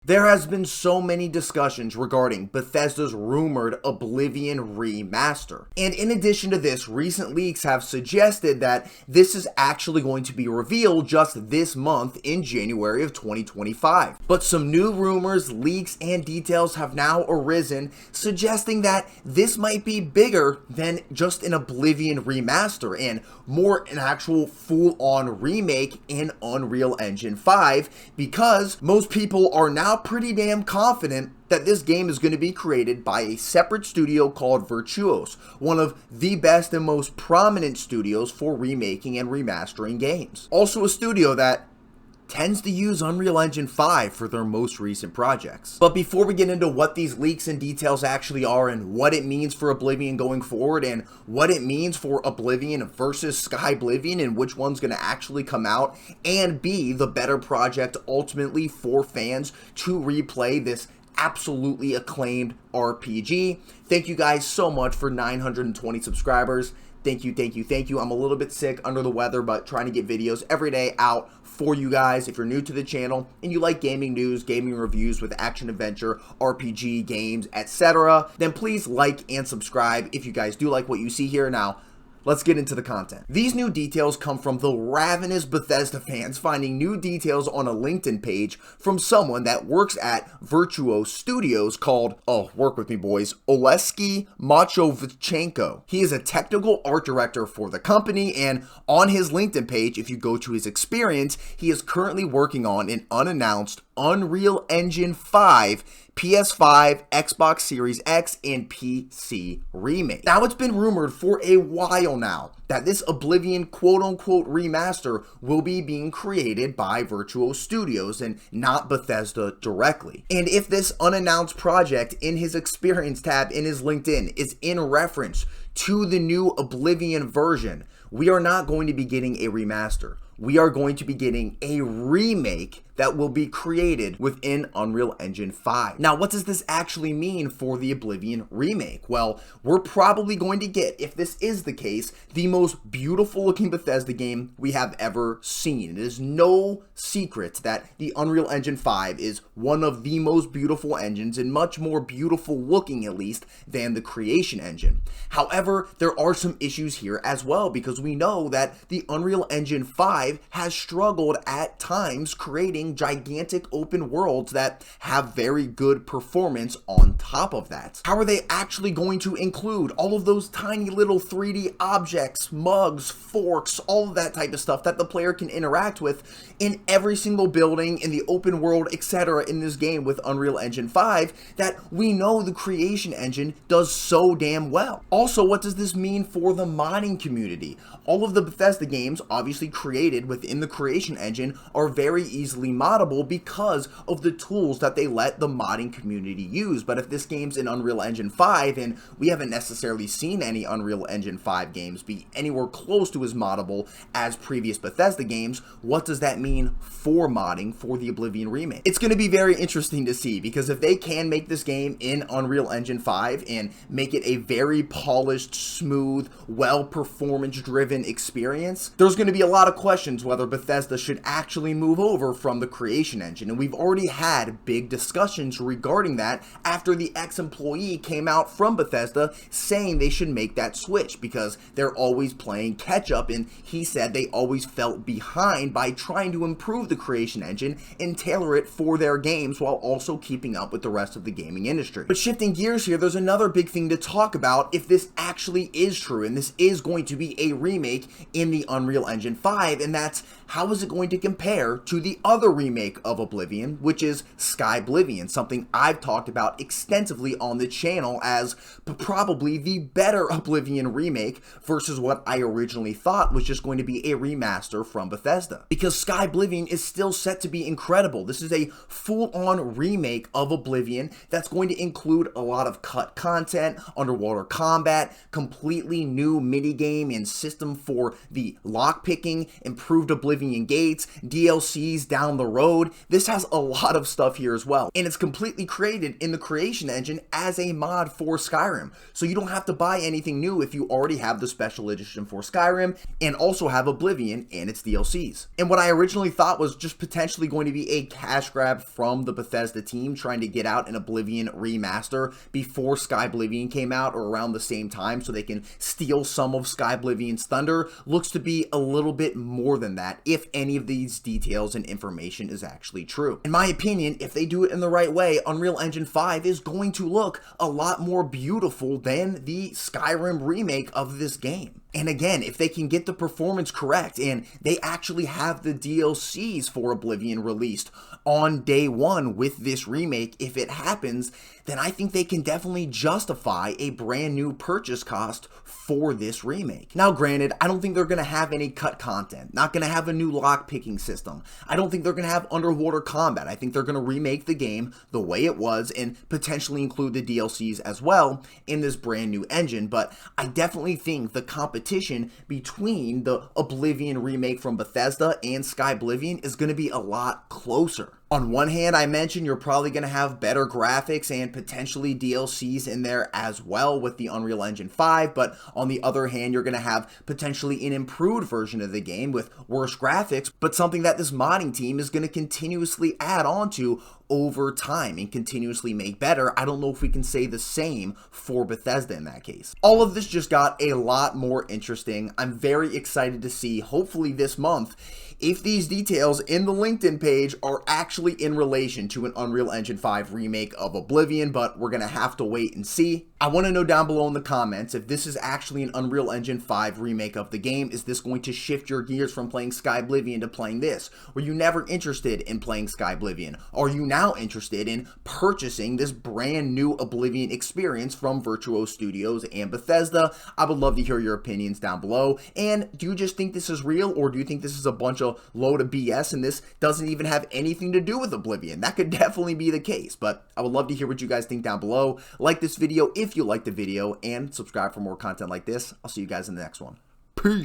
There has been so many discussions regarding Bethesda's rumored Oblivion remaster. And in addition to this, recent leaks have suggested that this is actually going to be revealed just this month in January of 2025. But some new rumors, leaks, and details have now arisen, suggesting that this might be bigger than just an Oblivion remaster and more an actual full-on remake in Unreal Engine 5, because most people are now pretty damn confident that this game is going to be created by a separate studio called Virtuos, one of the best and most prominent studios for remaking and remastering games. Also a studio that tends to use Unreal Engine 5 for their most recent projects. But before we get into what these leaks and details actually are and what it means for Oblivion going forward and what it means for Oblivion versus Skyblivion and which one's going to actually come out and be the better project ultimately for fans to replay this absolutely acclaimed RPG. Thank you guys so much for 920 subscribers. Thank you, thank you, thank you. I'm a little bit sick, under the weather, but trying to get videos every day out for you guys. If you're new to the channel and you like gaming news, gaming reviews with action adventure, RPG, games, etc., then please like and subscribe if you guys do like what you see here. Now, let's get into the content. These new details come from the ravenous Bethesda fans finding new details on a LinkedIn page from someone that works at Virtuos Studios called, oh, work with me boys, Oleksiy Machovchenko. He is a technical art director for the company, and on his LinkedIn page, if you go to his experience, he is currently working on an unannounced Unreal Engine 5 PS5, Xbox Series X, and PC remake. Now, it's been rumored for a while now that this Oblivion quote-unquote remaster will be being created by Virtuos Studios and not Bethesda directly. And if this unannounced project in his experience tab in his LinkedIn is in reference to the new Oblivion version, we are not going to be getting a remaster. We are going to be getting a remake that will be created within Unreal Engine 5. Now, what does this actually mean for the Oblivion remake? Well, we're probably going to get, if this is the case, the most beautiful looking Bethesda game we have ever seen. It is no secret that the Unreal Engine 5 is one of the most beautiful engines and much more beautiful looking, at least, than the Creation Engine. However, there are some issues here as well, because we know that the Unreal Engine 5 has struggled at times creating gigantic open worlds that have very good performance on top of that. How are they actually going to include all of those tiny little 3D objects, mugs, forks, all of that type of stuff that the player can interact with in every single building in the open world, etc. in this game with Unreal Engine 5 that we know the Creation Engine does so damn well? Also, what does this mean for the modding community? All of the Bethesda games, obviously created within the Creation Engine, are very easily moddable because of the tools that they let the modding community use. But if this game's in Unreal Engine 5 and we haven't necessarily seen any Unreal Engine 5 games be anywhere close to as moddable as previous Bethesda games, what does that mean for modding for the Oblivion remake? It's going to be very interesting to see, because if they can make this game in Unreal Engine 5 and make it a very polished, smooth, well performance driven experience, there's going to be a lot of questions whether Bethesda should actually move over from the Creation Engine, and we've already had big discussions regarding that after the ex-employee came out from Bethesda saying they should make that switch because they're always playing catch up, and he said they always felt behind by trying to improve the Creation Engine and tailor it for their games while also keeping up with the rest of the gaming industry. But shifting gears here, there's another big thing to talk about if this actually is true and this is going to be a remake in the Unreal Engine 5, and that's how is it going to compare to the other remake of Oblivion, which is Skyblivion, something I've talked about extensively on the channel as probably the better Oblivion remake versus what I originally thought was just going to be a remaster from Bethesda. Because Skyblivion is still set to be incredible. This is a full-on remake of Oblivion that's going to include a lot of cut content, underwater combat, completely new minigame and system for the lockpicking, improved Oblivion Oblivion gates, DLCs down the road. This has a lot of stuff here as well, and it's completely created in the creation engine as a mod for Skyrim, so you don't have to buy anything new if you already have the special edition for Skyrim and also have Oblivion and its DLCs. And what I originally thought was just potentially going to be a cash grab from the Bethesda team trying to get out an Oblivion remaster before Skyblivion came out or around the same time so they can steal some of Skyblivion's thunder looks to be a little bit more than that if any of these details and information is actually true. In my opinion, if they do it in the right way, Unreal Engine 5 is going to look a lot more beautiful than the Skyrim remake of this game. And again, if they can get the performance correct and they actually have the DLCs for Oblivion released on day one with this remake, if it happens, then I think they can definitely justify a brand new purchase cost for this remake. Now granted, I don't think they're going to have any cut content, not going to have a new lock picking system. I don't think they're going to have underwater combat. I think they're going to remake the game the way it was and potentially include the DLCs as well in this brand new engine, but I definitely think the competition between the Oblivion remake from Bethesda and Skyblivion is going to be a lot closer. On one hand, I mentioned you're probably going to have better graphics and potentially DLCs in there as well with the Unreal Engine 5, but on the other hand, you're going to have potentially an improved version of the game with worse graphics, but something that this modding team is going to continuously add on to over time and continuously make better. I don't know if we can say the same for Bethesda in that case. All of this just got a lot more interesting. I'm very excited to see, hopefully this month, if these details in the LinkedIn page are actually in relation to an Unreal Engine 5 remake of Oblivion, but we're going to have to wait and see. I want to know down below in the comments if this is actually an Unreal Engine 5 remake of the game. Is this going to shift your gears from playing Skyblivion to playing this? Were you never interested in playing Skyblivion? Are you now interested in purchasing this brand new Oblivion experience from Virtuos Studios and Bethesda? I would love to hear your opinions down below. And do you just think this is real, or do you think this is a bunch of load of BS and this doesn't even have anything to do with Oblivion? That could definitely be the case, but I would love to hear what you guys think down below. Like this video if you liked the video, and subscribe for more content like this. I'll see you guys in the next one.